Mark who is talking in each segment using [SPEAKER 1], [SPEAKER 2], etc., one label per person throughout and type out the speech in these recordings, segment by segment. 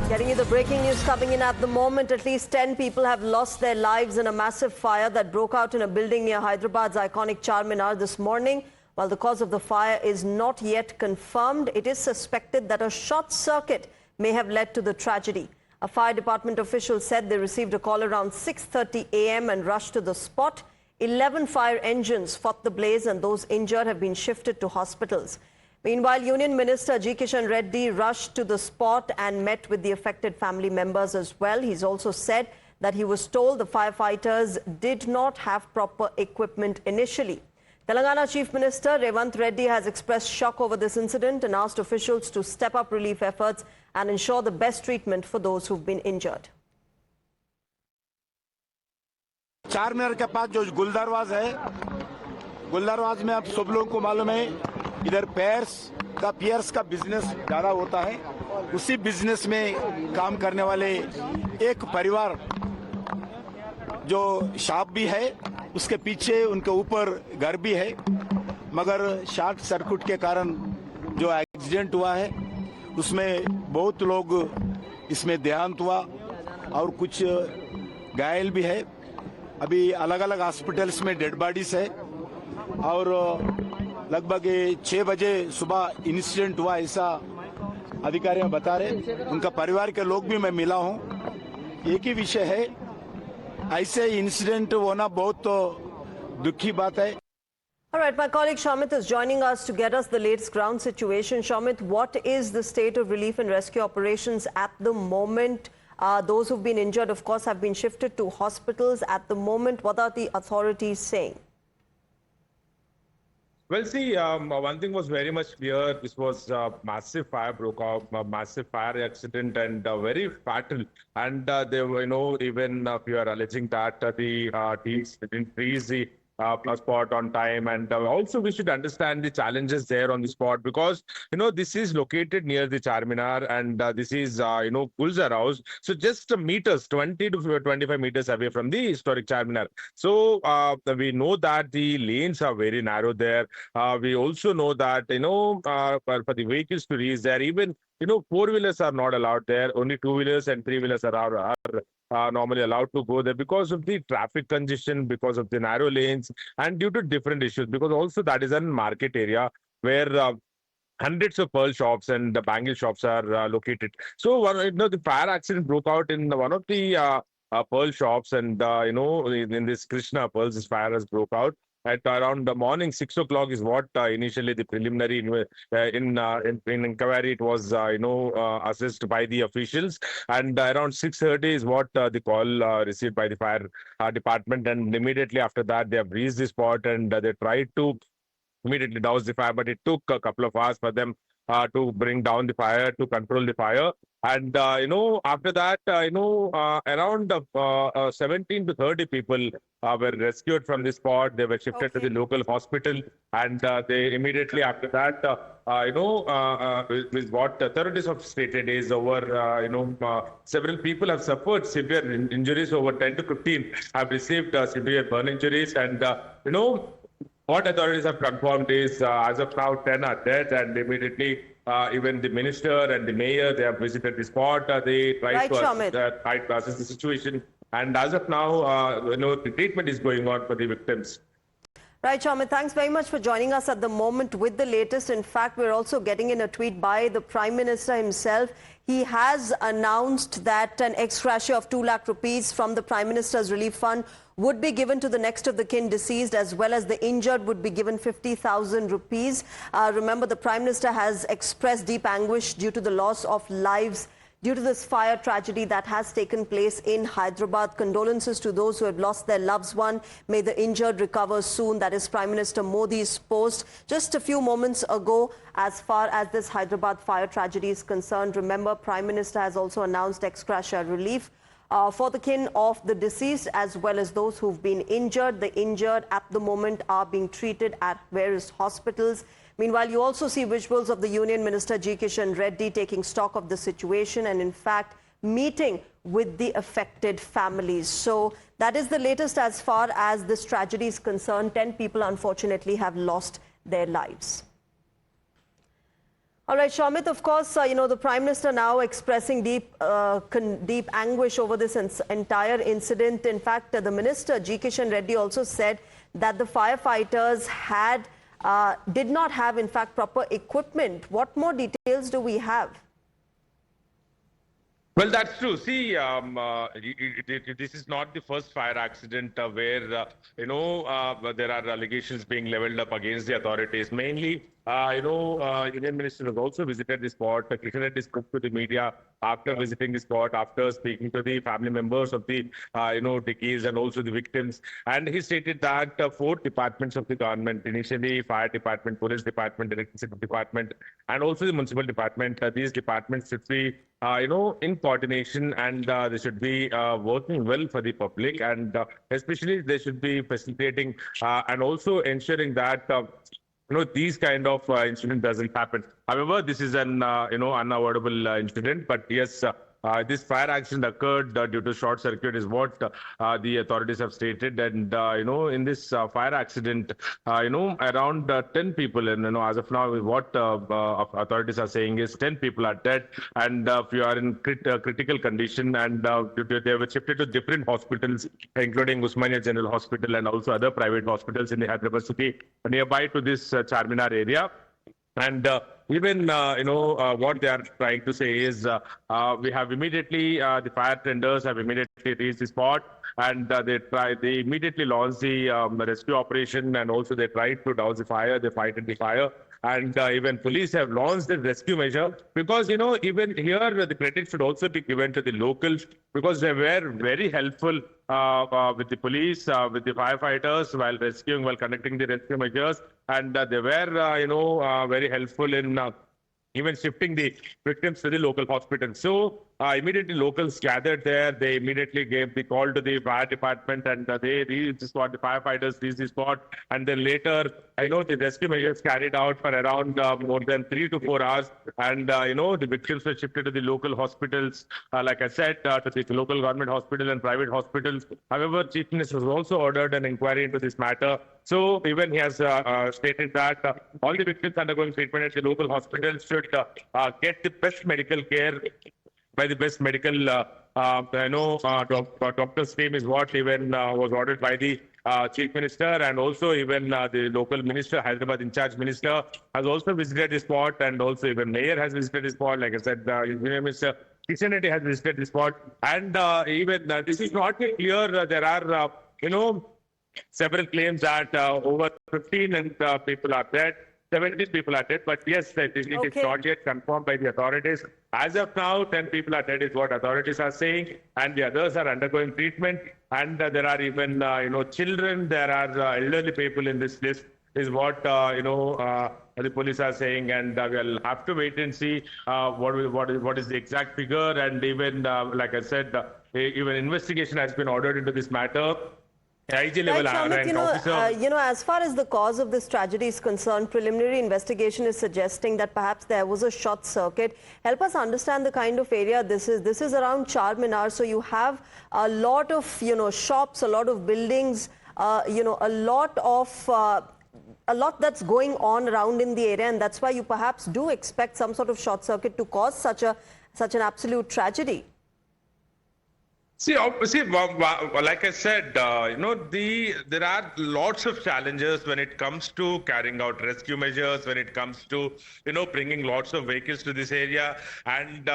[SPEAKER 1] Getting you the breaking news coming in at the moment. At least 10 people have lost their lives in a massive fire that broke out in a building near Hyderabad's iconic Charminar this morning. While the cause of the fire is not yet confirmed, it is suspected that a short circuit may have led to the tragedy. A fire department official said they received a call around 6:30 a.m. and rushed to the spot. 11 fire engines fought the blaze and those injured have been shifted to hospitals. Meanwhile, Union Minister Kishan Reddy rushed to the spot and met with the affected family members as well. He's also said that he was told the firefighters did not have proper equipment initially. Telangana Chief Minister Revant Reddy has expressed shock over this incident and asked officials to step up relief efforts and ensure the best treatment for those who've been injured.
[SPEAKER 2] Charminar के पास जो गुलजार हौज है, गुलजार हौज में आप सब लोगों को मालूम है, इधर पियर्स का बिजनेस ज्यादा होता है। उसी बिजनेस में काम करने वाले एक परिवार जो शॉप भी है, उसके पीछे उनके ऊपर घर भी है, मगर शॉर्ट सर्किट के कारण जो एक्सीडेंट हुआ है उसमें बहुत लोग इसमें देहांत हुआ और कुछ घायल भी है। अभी अलग अलग हॉस्पिटल्स में डेड बॉडीज है और लगभग 6 बजे सुबह इंसिडेंट हुआ, ऐसा अधिकारी बता रहे। उनका परिवार के लोग भी मैं मिला हूं। एक ही विषय है, ऐसे इंसिडेंट होना बहुत दुखी बात है।
[SPEAKER 1] All right, my colleague Shamit is joining us to get us the latest ground situation. Shamit, what is the state of relief and rescue operations at the moment? Those who've been injured, of course, have been shifted to hospitals at the moment. What are the authorities saying?
[SPEAKER 3] Well, see, one thing was very much clear. This was a massive fire broke out, a massive fire accident, and very fatal. And there were, even if you are alleging that the teams didn't freeze the spot on time, and also we should understand the challenges there on the spot, because this is located near the Charminar, and this is Gulzar Houz, so just meters, 20 to 25 meters away from the historic Charminar. So we know that the lanes are very narrow there. We also know that for the vehicles to reach there, even four-wheelers are not allowed there. Only two-wheelers and three-wheelers are normally allowed to go there because of the traffic congestion, because of the narrow lanes, and due to different issues, because also that is a market area where hundreds of pearl shops and the bangle shops are located. So the fire accident broke out in one of the pearl shops, and in this Krishna pearls, this fire has broke out at around the morning 6 o'clock is what initially the preliminary in inquiry it was assessed by the officials, and around 6:30 is what the call received by the fire department, and immediately after that they have reached the spot and they tried to immediately douse the fire, but it took a couple of hours for them to bring down the fire, to control the fire. And after that around 17 to 30 people were rescued from the spot. They were shifted to the local hospital, and they immediately after that with what authorities have stated is over several people have suffered severe injuries. Over 10 to 15 have received severe burn injuries, and what authorities have confirmed is as of now 10 are dead, and immediately even the minister and the mayor, they have visited the spot. They tried to assess the situation, and as of now the treatment is going on for the victims.
[SPEAKER 1] Right, Shamit, thanks very much for joining us at the moment with the latest. In fact, we're also getting in a tweet by the Prime Minister himself. He has announced that an ex-gratia of 2 lakh rupees from the Prime Minister's Relief Fund would be given to the next of the kin deceased, as well as the injured would be given 50,000 rupees. Remember, the Prime Minister has expressed deep anguish due to the loss of lives due to this fire tragedy that has taken place in Hyderabad. Condolences to those who have lost their loved one. May the injured recover soon. That is Prime Minister Modi's post just a few moments ago. As far as this Hyderabad fire tragedy is concerned, remember, Prime Minister has also announced ex-gratia relief for the kin of the deceased as well as those who've been injured. The injured at the moment are being treated at various hospitals. Meanwhile, you also see visuals of the Union Minister Kishan Reddy taking stock of the situation and in fact meeting with the affected families. So that is the latest as far as this tragedy is concerned. 10 people unfortunately have lost their lives. All right, Shamit, of course, the Prime Minister now expressing deep anguish over this entire incident. In fact, the Minister, G. Kishan Reddy, also said that the firefighters did not have, in fact, proper equipment. What more details do we have?
[SPEAKER 3] Well, that's true. See, this is not the first fire accident where, there are allegations being leveled up against the authorities. Mainly, Indian Minister has also visited the spot. Kishan Reddy spoke to the media after visiting the spot, after speaking to the family members of the, deceased and also the victims. And he stated that 4 departments of the government, initially fire department, police department, electricity department, and also the municipal department, these departments should be in coordination, and they should be working well for the public, and especially they should be facilitating and also ensuring that these kind of incident doesn't happen. However, this is an unavoidable incident, but yes. This fire accident occurred due to short circuit is what the authorities have stated. And, in this fire accident, around 10 people, and, as of now, what authorities are saying is 10 people are dead, and few are in critical condition, and they were shifted to different hospitals, including Usmania General Hospital and also other private hospitals in the Hyderabad city nearby to this Charminar area. And even, what they are trying to say is we have immediately, the fire tenders have immediately reached the spot, and they immediately launched the rescue operation, and also they tried to douse the fire, they fighted the fire. And even police have launched the rescue measure, because, even here the credit should also be given to the locals, because they were very helpful with the police, with the firefighters while conducting the rescue measures. And they were, very helpful in even shifting the victims to the local hospital. So immediately locals gathered there. They immediately gave the call to the fire department, and they reached the spot. The firefighters reached the spot, and then later, the rescue measures carried out for around more than 3 to 4 hours. And the victims were shifted to the local hospitals, like I said, to the local government hospital and private hospitals. However, Chief Minister has also ordered an inquiry into this matter. So even he has stated that all the victims undergoing treatment at the local hospitals should get the best medical care by the best medical, doctor's team is what even was ordered by the Chief Minister, and also even the local minister, Hyderabad in charge minister, has also visited the spot, and also even mayor has visited the spot. Like I said, Minister Kishan Reddy has visited the spot, and even this is not yet clear. There are, several claims that over 15 and people are dead. 17 people are dead, but yes, it is not yet confirmed by the authorities. As of now, 10 people are dead is what authorities are saying, and the others are undergoing treatment. And there are even, children, there are elderly people in this list, is what, the police are saying. And we'll have to wait and see what is the exact figure. And even, like I said, even investigation has been ordered into this matter. IG level
[SPEAKER 1] Shamit, as far as the cause of this tragedy is concerned, preliminary investigation is suggesting that perhaps there was a short circuit. Help us understand the kind of area this is. This is around Charminar, so you have a lot of, shops, a lot of buildings, a lot that's going on around in the area, and that's why you perhaps do expect some sort of short circuit to cause such an absolute tragedy.
[SPEAKER 3] See, like I said, there are lots of challenges when it comes to carrying out rescue measures, when it comes to, bringing lots of vehicles to this area. And,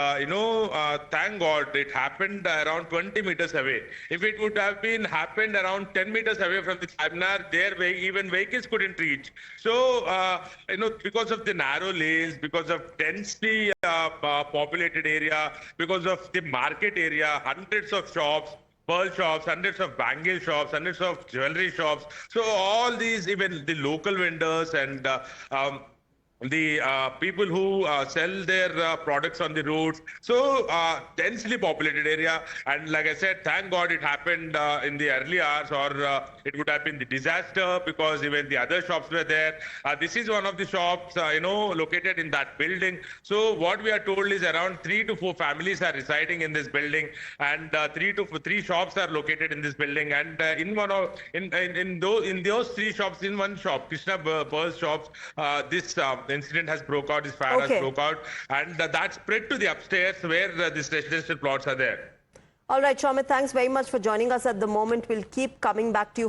[SPEAKER 3] thank God it happened around 20 meters away. If it would have happened around 10 meters away from the Charminar, even vehicles couldn't reach. So, because of the narrow lanes, because of densely populated area, because of the market area, hundreds of shops, pearl shops, hundreds of bangle shops, hundreds of jewelry shops. So all these, even the local vendors and the people who sell their products on the roads. So densely populated area. And like I said, thank God it happened in the early hours, or it would have been the disaster, because even the other shops were there. This is one of the shops, located in that building. So what we are told is around 3 to 4 families are residing in this building, and 3 shops are located in this building. And in those 3 shops, in one shop, Krishna Pearl shops, this the incident has broke out, this fire has
[SPEAKER 1] Okay.
[SPEAKER 3] broke out, and that spread to the upstairs where these residential plots are there.
[SPEAKER 1] All right, Charminar, thanks very much for joining us at the moment. We'll keep coming back to you.